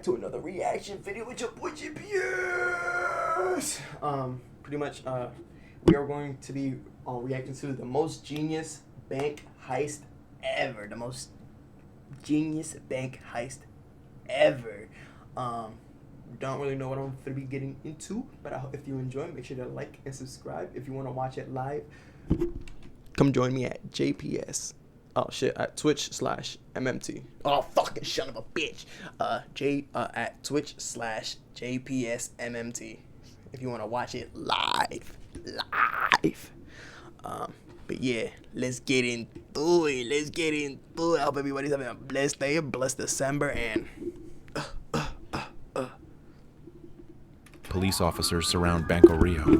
To another reaction video with your boy GPS. Pretty much, we are going to be reacting to the most genius bank heist ever. The most genius bank heist ever. Don't really know what I'm going to be getting into, but if you enjoy, make sure to like and subscribe. If you want to watch it live, come join me at JPS. Oh shit, at Twitch/MMT. Oh fucking son of a bitch. At Twitch/JPSMMT. If you want to watch it live. But yeah, let's get into it. I hope everybody's having a blessed day, a blessed December, and Police officers surround Banco Rio.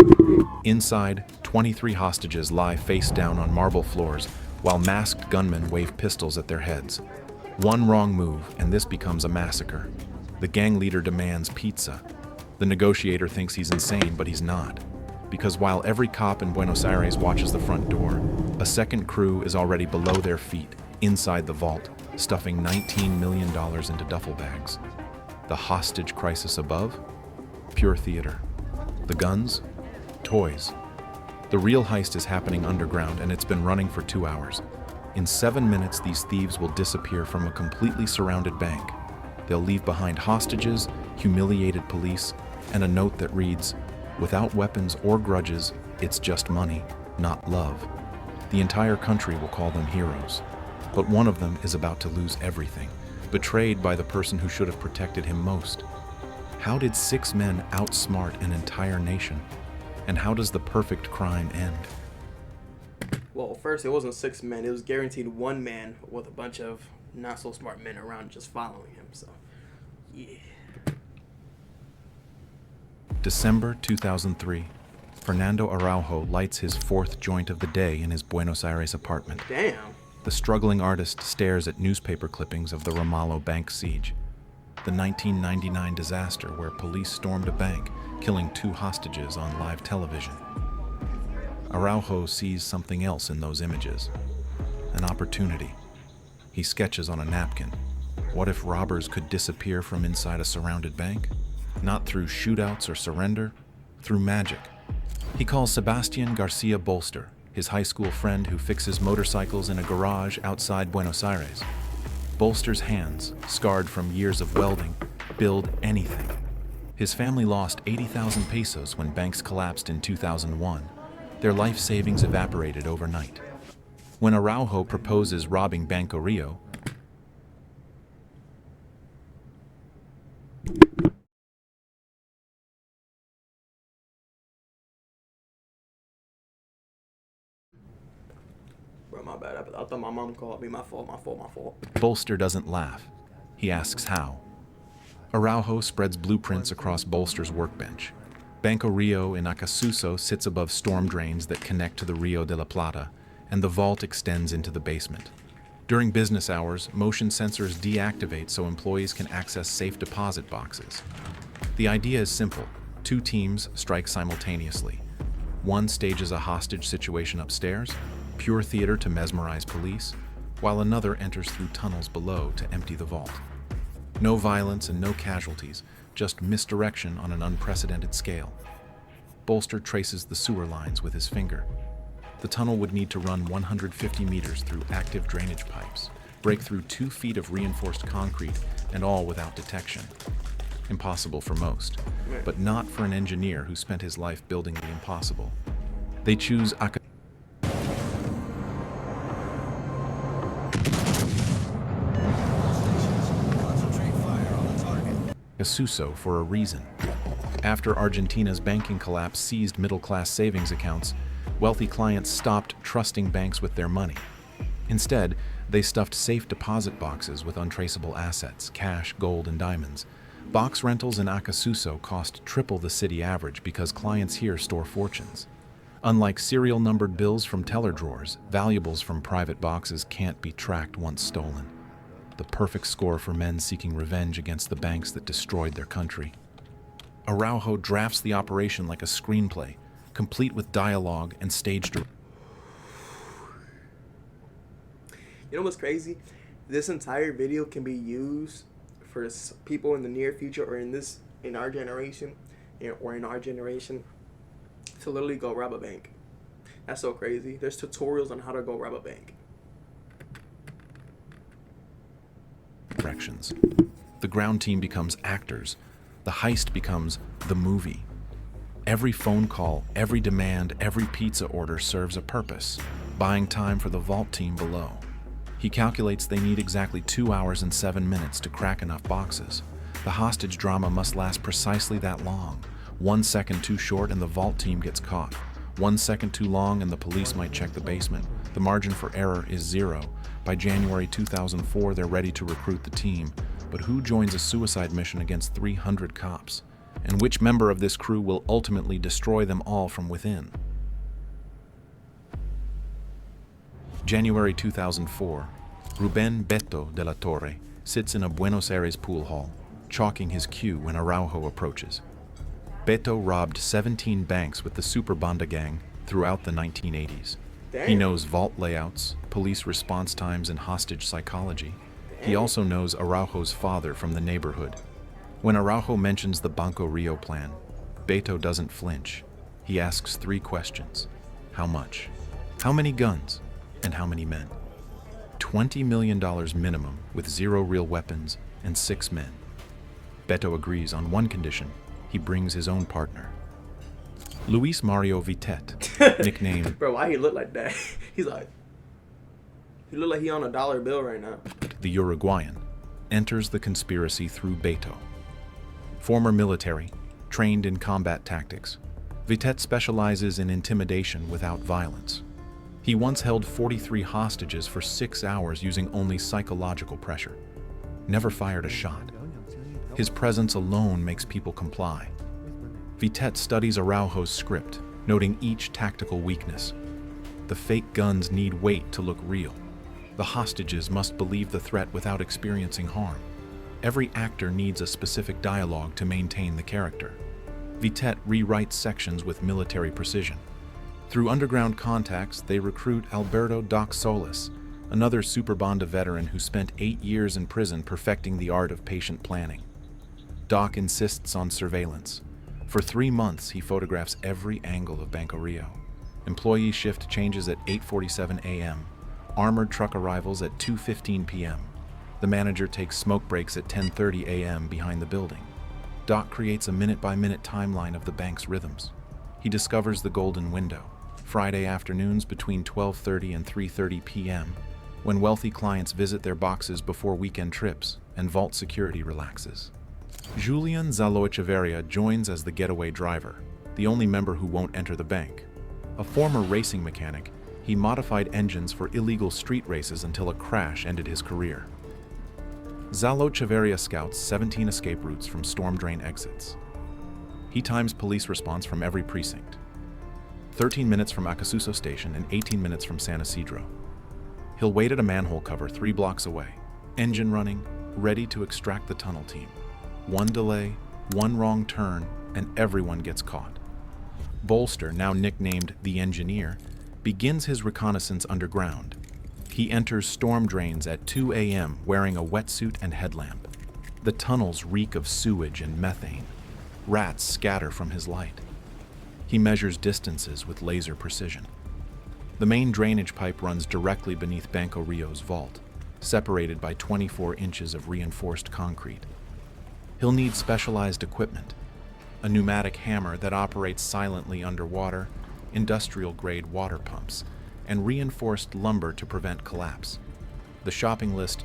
Inside, 23 hostages lie face down on marble floors while masked gunmen wave pistols at their heads. One wrong move, and this becomes a massacre. The gang leader demands pizza. The negotiator thinks he's insane, but he's not. Because while every cop in Buenos Aires watches the front door, a second crew is already below their feet, inside the vault, stuffing $19 million into duffel bags. The hostage crisis above? Pure theater. The guns? Toys. The real heist is happening underground, and it's been running for 2 hours. In 7 minutes, these thieves will disappear from a completely surrounded bank. They'll leave behind hostages, humiliated police, and a note that reads, "Without weapons or grudges, it's just money, not love." The entire country will call them heroes. But one of them is about to lose everything, betrayed by the person who should have protected him most. How did 6 men outsmart an entire nation? And how does the perfect crime end? well, first it wasn't 6 men. It was guaranteed 1 man with a bunch of not so smart men around just following him. So, yeah. December 2003. Fernando Araujo lights his 4th joint of the day in his Buenos Aires apartment. Damn. The struggling artist stares at newspaper clippings of the Ramallo bank siege, the 1999 disaster where police stormed a bank, killing 2 hostages on live television. Araujo sees something else in those images, an opportunity. He sketches on a napkin. What if robbers could disappear from inside a surrounded bank? Not through shootouts or surrender, through magic. He calls Sebastian Garcia Bolster, his high school friend who fixes motorcycles in a garage outside Buenos Aires. Bolster's hands, scarred from years of welding, build anything. His family lost 80,000 pesos when banks collapsed in 2001. Their life savings evaporated overnight. When Araujo proposes robbing Banco Rio, Bro, my bad. I thought my mom called me. My fault. Bolster doesn't laugh. He asks how. Araujo spreads blueprints across Bolster's workbench. Banco Rio in Acasuso sits above storm drains that connect to the Rio de la Plata, and the vault extends into the basement. During business hours, motion sensors deactivate so employees can access safe deposit boxes. The idea is simple. 2 teams strike simultaneously. One stages a hostage situation upstairs, pure theater to mesmerize police, while another enters through tunnels below to empty the vault. No violence and no casualties, just misdirection on an unprecedented scale. Bolster traces the sewer lines with his finger. The tunnel would need to run 150 meters through active drainage pipes, break through 2 feet of reinforced concrete, and all without detection. Impossible for most, but not for an engineer who spent his life building the impossible. They choose Acasuso for a reason. After Argentina's banking collapse seized middle-class savings accounts, wealthy clients stopped trusting banks with their money. Instead, they stuffed safe deposit boxes with untraceable assets, cash, gold, and diamonds. Box rentals in Acasuso cost triple the city average because clients here store fortunes. Unlike serial-numbered bills from teller drawers, valuables from private boxes can't be tracked once stolen. The perfect score for men seeking revenge against the banks that destroyed their country. Araujo drafts the operation like a screenplay, complete with dialogue and stage direction. You know what's crazy? This entire video can be used for people in the near future or in our generation to literally go rob a bank. That's so crazy. There's tutorials on how to go rob a bank. Directions. The ground team becomes actors. The heist becomes the movie. Every phone call, every demand, every pizza order serves a purpose, buying time for the vault team below. He calculates they need exactly 2 hours and 7 minutes to crack enough boxes. The hostage drama must last precisely that long. 1 second too short and the vault team gets caught. 1 second too long and the police might check the basement. The margin for error is 0. By January 2004, they're ready to recruit the team. But who joins a suicide mission against 300 cops? And which member of this crew will ultimately destroy them all from within? January 2004, Ruben Beto de la Torre sits in a Buenos Aires pool hall, chalking his cue when Araujo approaches. Beto robbed 17 banks with the Super Banda gang throughout the 1980s. Damn. He knows vault layouts, police response times, and hostage psychology. He also knows Araujo's father from the neighborhood. When Araujo mentions the Banco Rio plan, Beto doesn't flinch. He asks 3 questions. How much? How many guns? And how many men? $20 million minimum with 0 real weapons and 6 men. Beto agrees on one condition. He brings his own partner. Luis Mario Vitet, nicknamed Bro, why he look like that? He look like he on a dollar bill right now. the Uruguayan, enters the conspiracy through Beto. Former military, trained in combat tactics, Vitet specializes in intimidation without violence. He once held 43 hostages for 6 hours using only psychological pressure. Never fired a shot. His presence alone makes people comply. Vitet studies Araujo's script, noting each tactical weakness. The fake guns need weight to look real. The hostages must believe the threat without experiencing harm. Every actor needs a specific dialogue to maintain the character. Vitet rewrites sections with military precision. Through underground contacts, they recruit Alberto Doc Solis, another Super Banda veteran who spent 8 years in prison perfecting the art of patient planning. Doc insists on surveillance. For 3 months, he photographs every angle of Banco Rio. Employee shift changes at 8:47 a.m. Armored truck arrivals at 2:15 p.m. The manager takes smoke breaks at 10:30 a.m. behind the building. Doc creates a minute-by-minute timeline of the bank's rhythms. He discovers the golden window, Friday afternoons between 12:30 and 3:30 p.m., when wealthy clients visit their boxes before weekend trips and vault security relaxes. Julian Zalo Echeverria joins as the getaway driver, the only member who won't enter the bank. A former racing mechanic, he modified engines for illegal street races until a crash ended his career. Zalo Echeverria scouts 17 escape routes from storm drain exits. He times police response from every precinct. 13 minutes from Acasuso Station and 18 minutes from San Isidro. He'll wait at a manhole cover 3 blocks away, engine running, ready to extract the tunnel team. 1 delay, 1 wrong turn, and everyone gets caught. Bolster, now nicknamed the Engineer, begins his reconnaissance underground. He enters storm drains at 2 a.m. wearing a wetsuit and headlamp. The tunnels reek of sewage and methane. Rats scatter from his light. He measures distances with laser precision. The main drainage pipe runs directly beneath Banco Rio's vault, separated by 24 inches of reinforced concrete. He'll need specialized equipment, a pneumatic hammer that operates silently underwater, industrial-grade water pumps, and reinforced lumber to prevent collapse. The shopping list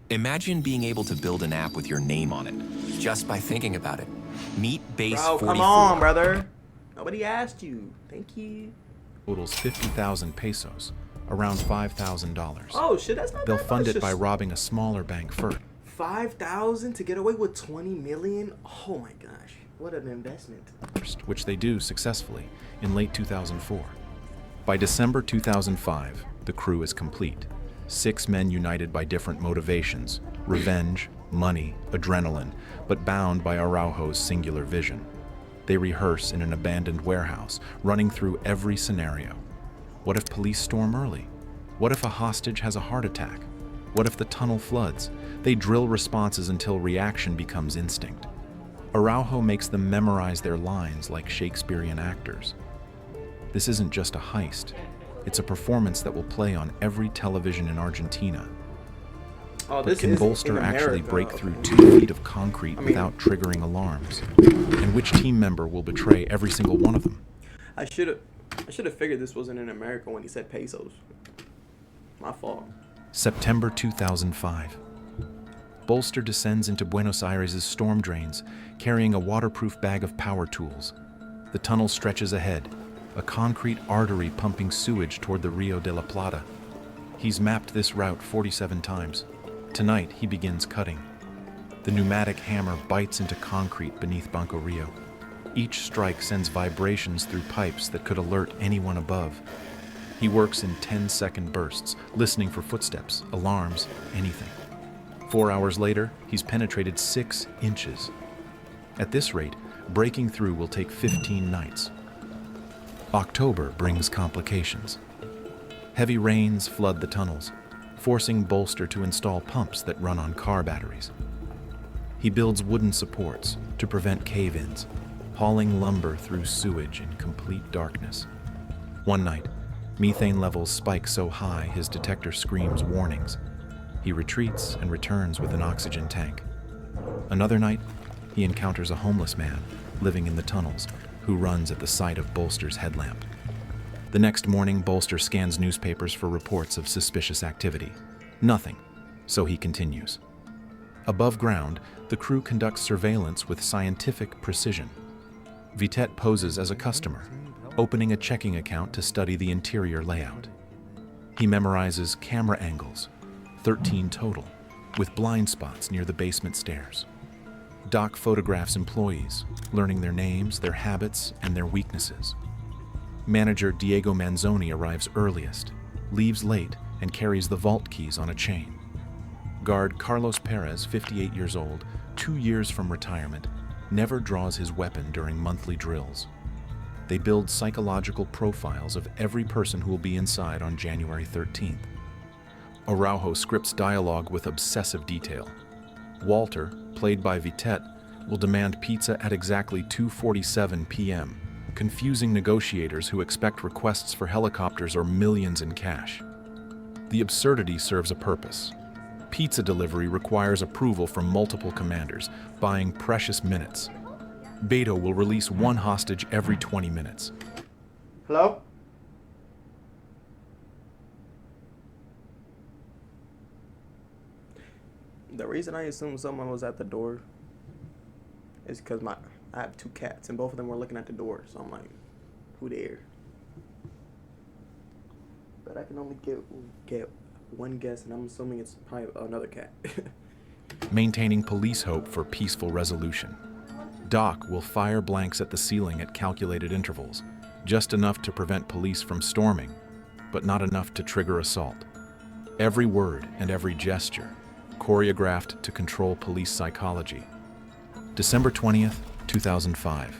Imagine being able to build an app with your name on it, just by thinking about it. Meet Base Bro, 44. come on, brother. Nobody asked you. Thank you. totals 50,000 pesos, around $5,000. Oh shit, that's not They'll that fund much. it by robbing a smaller bank first. 5,000 to get away with 20 million? Oh my gosh, what an investment. Which they do successfully in late 2004. By December 2005, the crew is complete. 6 men united by different motivations, revenge, money, adrenaline, but bound by Araujo's singular vision. They rehearse in an abandoned warehouse, running through every scenario. What if police storm early? What if a hostage has a heart attack? What if the tunnel floods? They drill responses until reaction becomes instinct. Araujo makes them memorize their lines like Shakespearean actors. This isn't just a heist. It's a performance that will play on every television in Argentina. Oh, But can Bolster actually break okay. through 2 feet of concrete without triggering alarms? And which team member will betray every single one of them? I should have figured this wasn't in America when he said pesos. My fault. September 2005. Bolster descends into Buenos Aires' storm drains, carrying a waterproof bag of power tools. The tunnel stretches ahead, a concrete artery pumping sewage toward the Rio de la Plata. He's mapped this route 47 times. Tonight, he begins cutting. The pneumatic hammer bites into concrete beneath Banco Rio. Each strike sends vibrations through pipes that could alert anyone above. He works in 10-second bursts, listening for footsteps, alarms, anything. 4 hours later, he's penetrated 6 inches. At this rate, breaking through will take 15 nights. October brings complications. Heavy rains flood the tunnels, forcing Bolster to install pumps that run on car batteries. He builds wooden supports to prevent cave-ins, hauling lumber through sewage in complete darkness. One night, methane levels spike so high his detector screams warnings. He retreats and returns with an oxygen tank. Another night, he encounters a homeless man living in the tunnels who runs at the sight of Bolster's headlamp. The next morning, Bolster scans newspapers for reports of suspicious activity. Nothing, so he continues. Above ground, the crew conducts surveillance with scientific precision. Vitet poses as a customer, opening a checking account to study the interior layout. He memorizes camera angles, 13 total, with blind spots near the basement stairs. Doc photographs employees, learning their names, their habits, and their weaknesses. Manager Diego Manzoni arrives earliest, leaves late, and carries the vault keys on a chain. Guard Carlos Perez, 58 years old, 2 years from retirement, never draws his weapon during monthly drills. They build psychological profiles of every person who will be inside on January 13th. Araujo scripts dialogue with obsessive detail. Walter, played by Vitet, will demand pizza at exactly 2:47 p.m., confusing negotiators who expect requests for helicopters or millions in cash. The absurdity serves a purpose. Pizza delivery requires approval from multiple commanders, buying precious minutes. Beto will release one hostage every 20 minutes. Hello? The reason I assumed someone was at the door is because I have 2 cats and both of them were looking at the door, so I'm like, who there? But I can only get one guess, and I'm assuming it's probably another cat. Maintaining police hope for peaceful resolution. Doc will fire blanks at the ceiling at calculated intervals, just enough to prevent police from storming, but not enough to trigger assault. Every word and every gesture, choreographed to control police psychology. December 20th, 2005.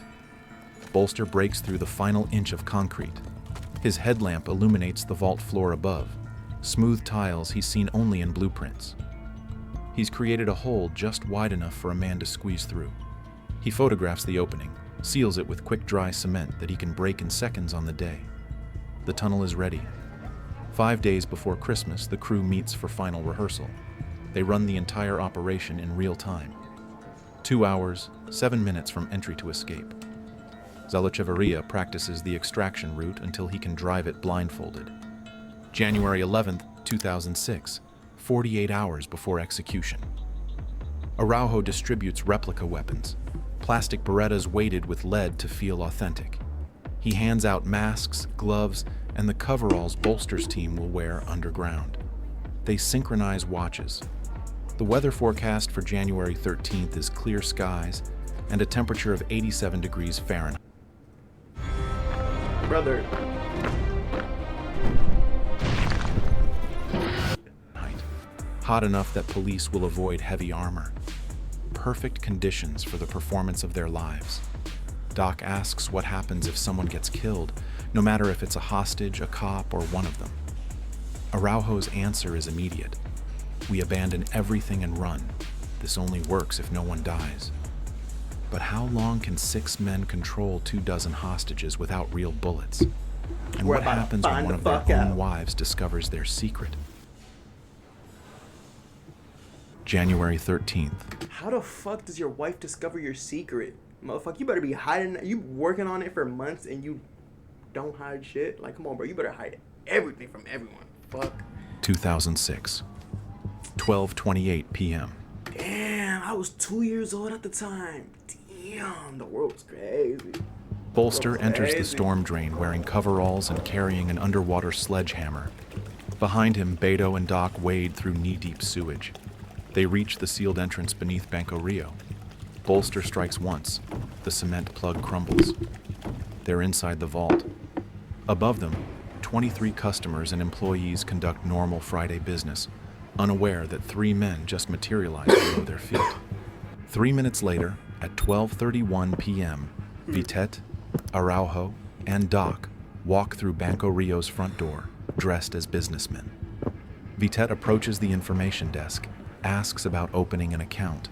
Bolster breaks through the final inch of concrete. His headlamp illuminates the vault floor above, smooth tiles he's seen only in blueprints. He's created a hole just wide enough for a man to squeeze through. He photographs the opening, seals it with quick-dry cement that he can break in seconds on the day. The tunnel is ready. 5 days before Christmas, the crew meets for final rehearsal. They run the entire operation in real time. 2 hours, 7 minutes from entry to escape. Zalacheveria practices the extraction route until he can drive it blindfolded. January 11th, 2006, 48 hours before execution. Araujo distributes replica weapons, plastic Berettas weighted with lead to feel authentic. He hands out masks, gloves, and the coveralls Bolster's team will wear underground. They synchronize watches. The weather forecast for January 13th is clear skies and a temperature of 87 degrees Fahrenheit. Brother. Hot enough that police will avoid heavy armor. Perfect conditions for the performance of their lives. Doc asks what happens if someone gets killed, no matter if it's a hostage, a cop, or one of them. Araujo's answer is immediate. We abandon everything and run. This only works if no one dies. But how long can 6 men control 24 hostages without real bullets? And We're what about to happens when find one the of fuck their out. own wives discovers their secret? January 13th. How the fuck does your wife discover your secret? Motherfucker, you better be hiding. You working on it for months and you don't hide shit? Like, come on, bro. You better hide everything from everyone. Fuck. 2006. 12:28 p.m. Damn, I was 2 years old at the time. Damn, the world was crazy. Bolster enters the Crazy. storm drain wearing coveralls and carrying an underwater sledgehammer. Behind him, Beto and Doc wade through knee-deep sewage. They reach the sealed entrance beneath Banco Rio. Bolster strikes once. The cement plug crumbles. They're inside the vault. Above them, 23 customers and employees conduct normal Friday business, unaware that 3 men just materialized below their feet. 3 minutes later, at 12:31 p.m., Vitet, Araujo, and Doc walk through Banco Rio's front door, dressed as businessmen. Vitet approaches the information desk, asks about opening an account.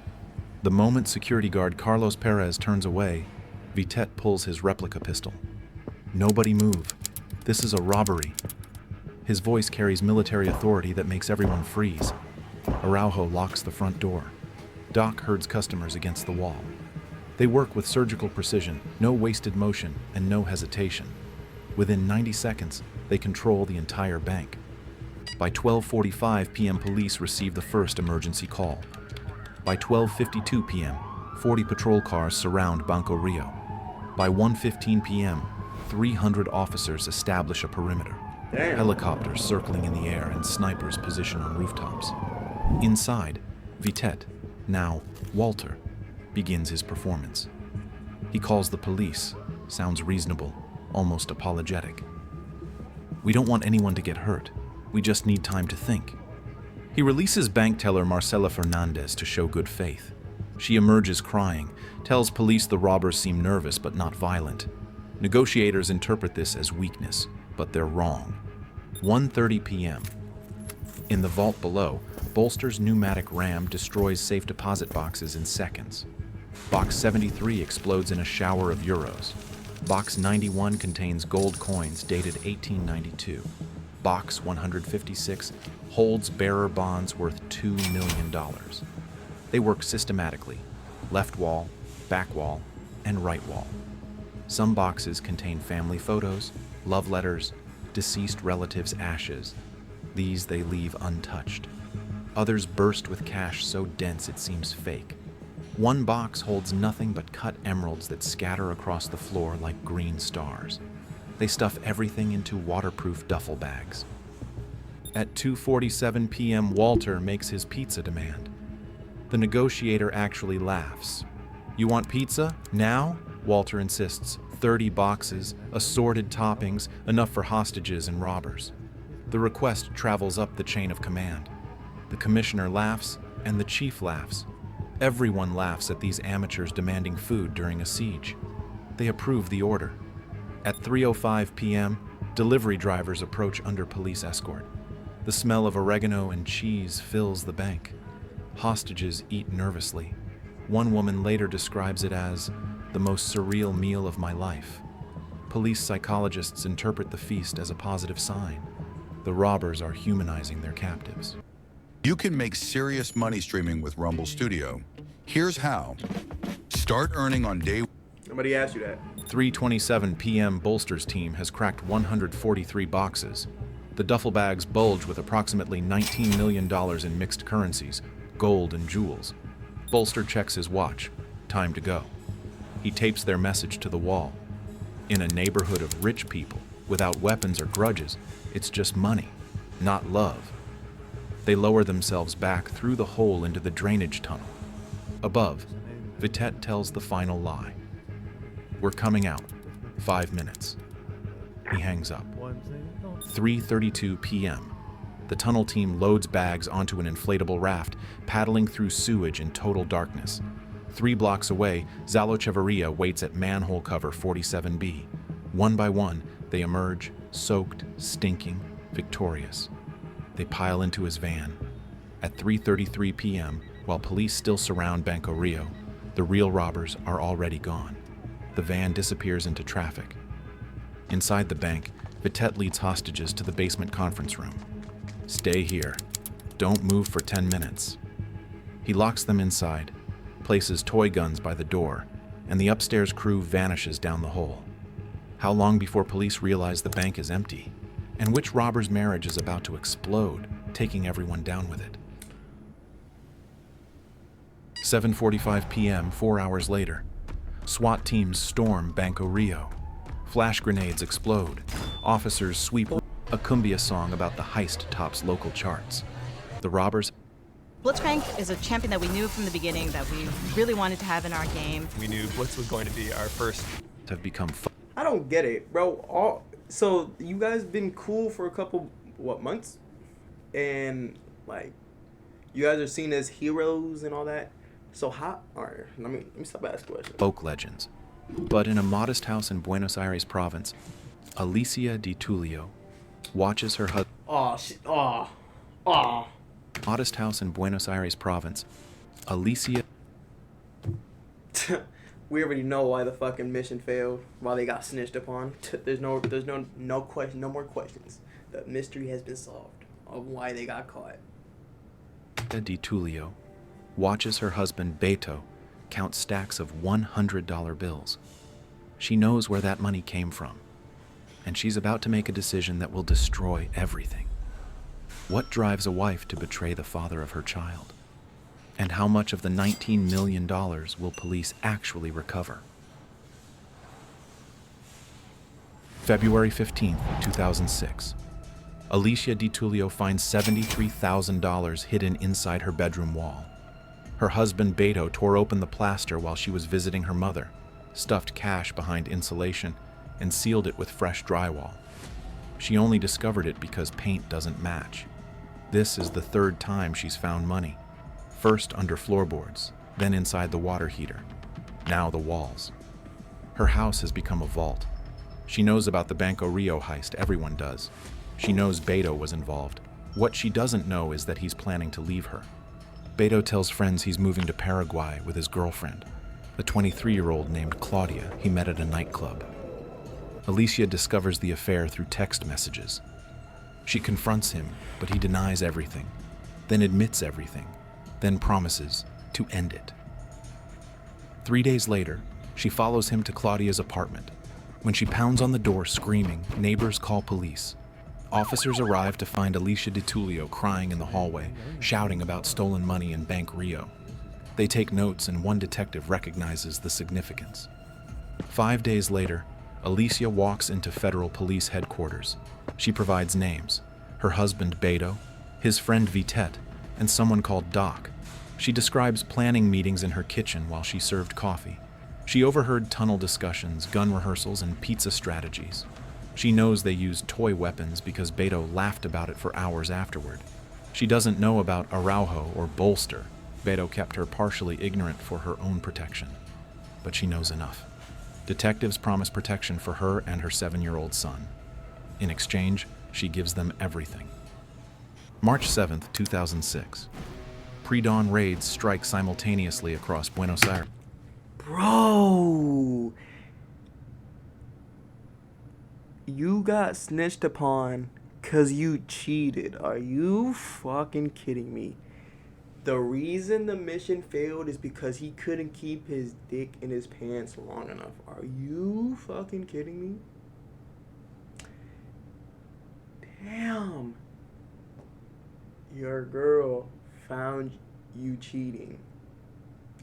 The moment security guard Carlos Perez turns away, Vitet pulls his replica pistol. "Nobody move. This is a robbery." His voice carries military authority that makes everyone freeze. Araujo locks the front door. Doc herds customers against the wall. They work with surgical precision, no wasted motion, and no hesitation. Within 90 seconds, they control the entire bank. By 12:45 p.m., police receive the first emergency call. By 12:52 p.m., 40 patrol cars surround Banco Rio. By 1:15 p.m., 300 officers establish a perimeter. Damn. Helicopters circling in the air and snipers position on rooftops. Inside, Vitet, now Walter, begins his performance. He calls the police, sounds reasonable, almost apologetic. "We don't want anyone to get hurt. We just need time to think." He releases bank teller Marcela Fernandez to show good faith. She emerges crying, tells police the robbers seem nervous but not violent. Negotiators interpret this as weakness, but they're wrong. 1:30 p.m. In the vault below, Bolster's pneumatic ram destroys safe deposit boxes in seconds. Box 73 explodes in a shower of euros. Box 91 contains gold coins dated 1892. Box 156 holds bearer bonds worth $2 million. They work systematically: left wall, back wall, and right wall. Some boxes contain family photos, love letters, deceased relatives' ashes. These they leave untouched. Others burst with cash so dense it seems fake. One box holds nothing but cut emeralds that scatter across the floor like green stars. They stuff everything into waterproof duffel bags. At 2:47 p.m., Walter makes his pizza demand. The negotiator actually laughs. "You want pizza? Now?" Walter insists. 30 boxes, assorted toppings, enough for hostages and robbers. The request travels up the chain of command. The commissioner laughs, and the chief laughs. Everyone laughs at these amateurs demanding food during a siege. They approve the order. At 3:05 p.m., delivery drivers approach under police escort. The smell of oregano and cheese fills the bank. Hostages eat nervously. One woman later describes it as the most surreal meal of my life. Police psychologists interpret the feast as a positive sign. The robbers are humanizing their captives. You can make serious money streaming with Rumble Studio. Here's how. Start earning on day. Nobody asked you that. 3:27 p.m. Bolster's team has cracked 143 boxes. The duffel bags bulge with approximately $19 million in mixed currencies, gold and jewels. Bolster checks his watch. Time to go. He tapes their message to the wall. In a neighborhood of rich people, without weapons or grudges, it's just money, not love. They lower themselves back through the hole into the drainage tunnel. Above, Vitet tells the final lie. "We're coming out. 5 minutes." He hangs up. 3:32 p.m. The tunnel team loads bags onto an inflatable raft, paddling through sewage in total darkness. 3 blocks away, Zalo Cheverria waits at manhole cover 47B. One by one, they emerge, soaked, stinking, victorious. They pile into his van. At 3:33 p.m., while police still surround Banco Rio, the real robbers are already gone. The van disappears into traffic. Inside the bank, Vitet leads hostages to the basement conference room. Stay here. Don't move for 10 minutes. He locks them inside, places toy guns by the door, and the upstairs crew vanishes down the hole. How long before police realize the bank is empty? And which robber's marriage is about to explode, taking everyone down with it? 7:45 p.m., 4 hours later. SWAT teams storm Banco Rio. Flash grenades explode. Officers sweep. A cumbia song about the heist tops local charts. The robbers. Blitzcrank is a champion that we knew from the beginning that we really wanted to have in our game. We knew Blitz was going to be our first. Have become. I don't get it, bro. So you guys been cool for a couple months, and like you guys are seen as heroes and all that. So how? All right, let me stop asking questions. Folk legends. But in a modest house in Buenos Aires province, Alicia Di Tullio watches her husband. Oh shit! Oh. Modest house in Buenos Aires province, Alicia. We already know why the fucking mission failed. Why they got snitched upon. There's no question. No more questions. The mystery has been solved of why they got caught. Di Tullio watches her husband Beto count stacks of $100 bills. She knows where that money came from, and she's about to make a decision that will destroy everything. What drives a wife to betray the father of her child? And how much of the $19 million will police actually recover? February 15th, 2006. Alicia Di Tullio finds $73,000 hidden inside her bedroom wall. Her husband Beto tore open the plaster while she was visiting her mother, stuffed cash behind insulation, and sealed it with fresh drywall. She only discovered it because paint doesn't match. This is the third time she's found money. First under floorboards, then inside the water heater, now the walls. Her house has become a vault. She knows about the Banco Rio heist, everyone does. She knows Beto was involved. What she doesn't know is that he's planning to leave her. Beto tells friends he's moving to Paraguay with his girlfriend, a 23-year-old named Claudia he met at a nightclub. Alicia discovers the affair through text messages. She confronts him, but he denies everything, then admits everything, then promises to end it. 3 days later, she follows him to Claudia's apartment. When she pounds on the door screaming, neighbors call police. Officers arrive to find Alicia Di Tullio crying in the hallway, shouting about stolen money in Bank Rio. They take notes and one detective recognizes the significance. 5 days later, Alicia walks into federal police headquarters. She provides names: her husband Beto, his friend Vitet, and someone called Doc. She describes planning meetings in her kitchen while she served coffee. She overheard tunnel discussions, gun rehearsals, and pizza strategies. She knows they used toy weapons because Beto laughed about it for hours afterward. She doesn't know about Araujo or Bolster. Beto kept her partially ignorant for her own protection. But she knows enough. Detectives promise protection for her and her 7-year-old son. In exchange, she gives them everything. March 7th, 2006. Pre-dawn raids strike simultaneously across Buenos Aires. Bro, you got snitched upon because you cheated. Are you fucking kidding me? The reason the mission failed is because he couldn't keep his dick in his pants long enough. Are you fucking kidding me? Damn. Your girl found you cheating.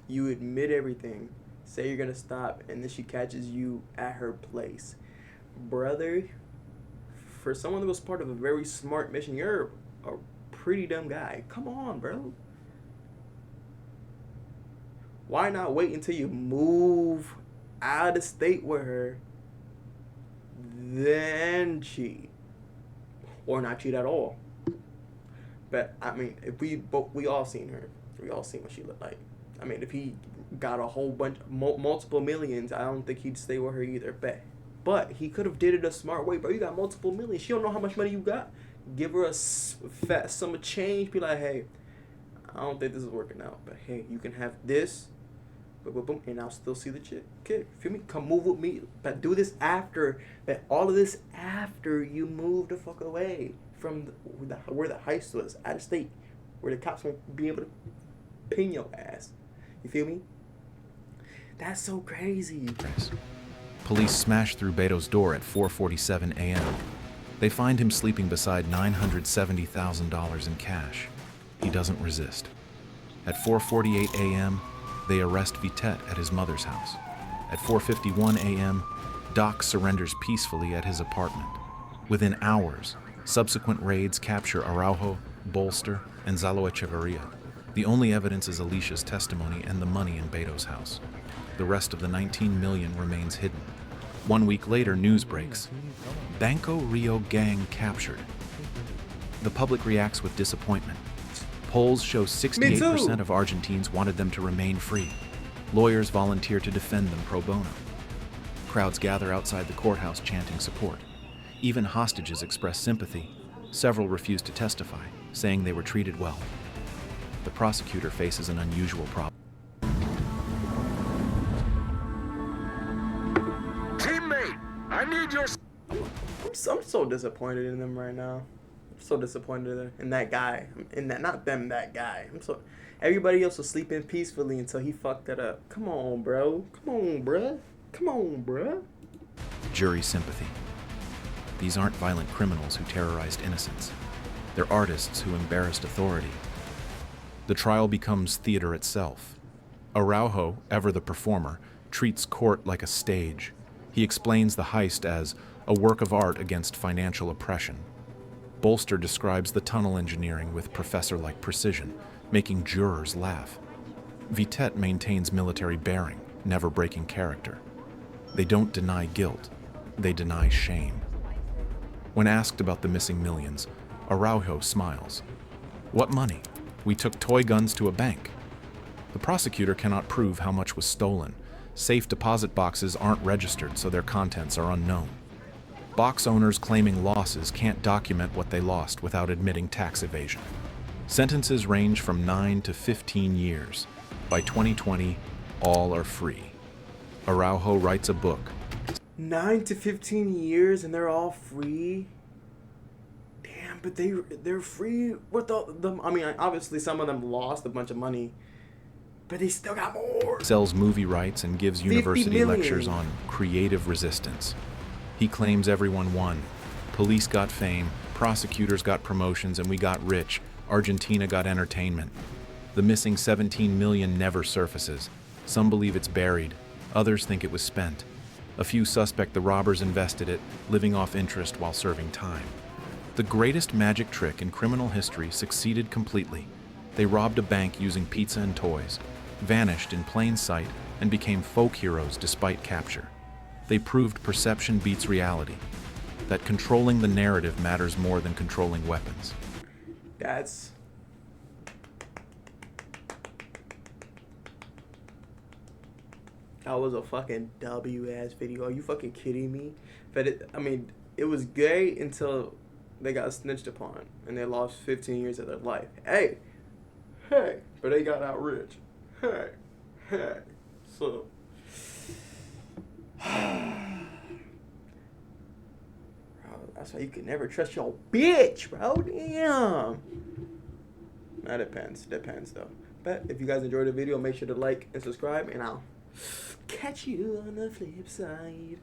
You admit everything. Say you're gonna stop, and then she catches you at her place. Brother, for someone that was part of a very smart mission, you're a pretty dumb guy. Come on, bro. Why not wait until you move out of state with her, then cheat? Or not cheat at all. But, I mean, if we all seen her. We all seen what she looked like. I mean, if he got a whole bunch, multiple millions, I don't think he'd stay with her either. But he could have did it a smart way, bro. You got multiple millions. She don't know how much money you got. Give her a fat sum of change. Be like, hey, I don't think this is working out. But hey, you can have this, boom, boom, boom, and I'll still see the chick. Okay, feel me? Come move with me. But do this after. But all of this after you move the fuck away from where the heist was, out of state, where the cops won't be able to pin your ass. You feel me? That's so crazy. Police smash through Beto's door at 4:47 a.m. They find him sleeping beside $970,000 in cash. He doesn't resist. At 4:48 a.m., they arrest Vitet at his mother's house. At 4:51 a.m., Doc surrenders peacefully at his apartment. Within hours, subsequent raids capture Araujo, Bolster, and Zalo Echeverria. The only evidence is Alicia's testimony and the money in Beto's house. The rest of the $19 million remains hidden. 1 week later, news breaks. Banco Rio gang captured. The public reacts with disappointment. Polls show 68% of Argentines wanted them to remain free. Lawyers volunteer to defend them pro bono. Crowds gather outside the courthouse chanting support. Even hostages express sympathy. Several refuse to testify, saying they were treated well. The prosecutor faces an unusual problem. Teammate, I need your... I'm so disappointed in them right now. I'm so disappointed in that guy. In that, not them, that guy. Everybody else was sleeping peacefully until he fucked it up. Come on, bro. Come on, bruh. Come on, bruh. Jury sympathy. These aren't violent criminals who terrorized innocents. They're artists who embarrassed authority. The trial becomes theater itself. Araujo, ever the performer, treats court like a stage. He explains the heist as a work of art against financial oppression. Bolster describes the tunnel engineering with professor-like precision, making jurors laugh. Vitet maintains military bearing, never breaking character. They don't deny guilt, they deny shame. When asked about the missing millions, Araujo smiles. What money? We took toy guns to a bank. The prosecutor cannot prove how much was stolen. Safe deposit boxes aren't registered, so their contents are unknown. Box owners claiming losses can't document what they lost without admitting tax evasion. Sentences range from 9 to 15 years. By 2020, all are free. Araujo writes a book. 9 to 15 years and they're all free? Damn, but they're free with them. I mean, obviously some of them lost a bunch of money, but they still got more. Sells movie rights and gives university lectures on creative resistance. He claims everyone won. Police got fame, prosecutors got promotions, and we got rich. Argentina got entertainment. The missing 17 million never surfaces. Some believe it's buried. Others think it was spent. A few suspect the robbers invested it, living off interest while serving time. The greatest magic trick in criminal history succeeded completely. They robbed a bank using pizza and toys, vanished in plain sight, and became folk heroes despite capture. They proved perception beats reality, that controlling the narrative matters more than controlling weapons. That was a fucking W-ass video. Are you fucking kidding me? But it was gay until they got snitched upon and they lost 15 years of their life. Hey, but they got out rich. Hey, so. Bro, that's why you can never trust your bitch, bro. Damn. That depends though. But if you guys enjoyed the video, make sure to like and subscribe, and I'll catch you on the flip side.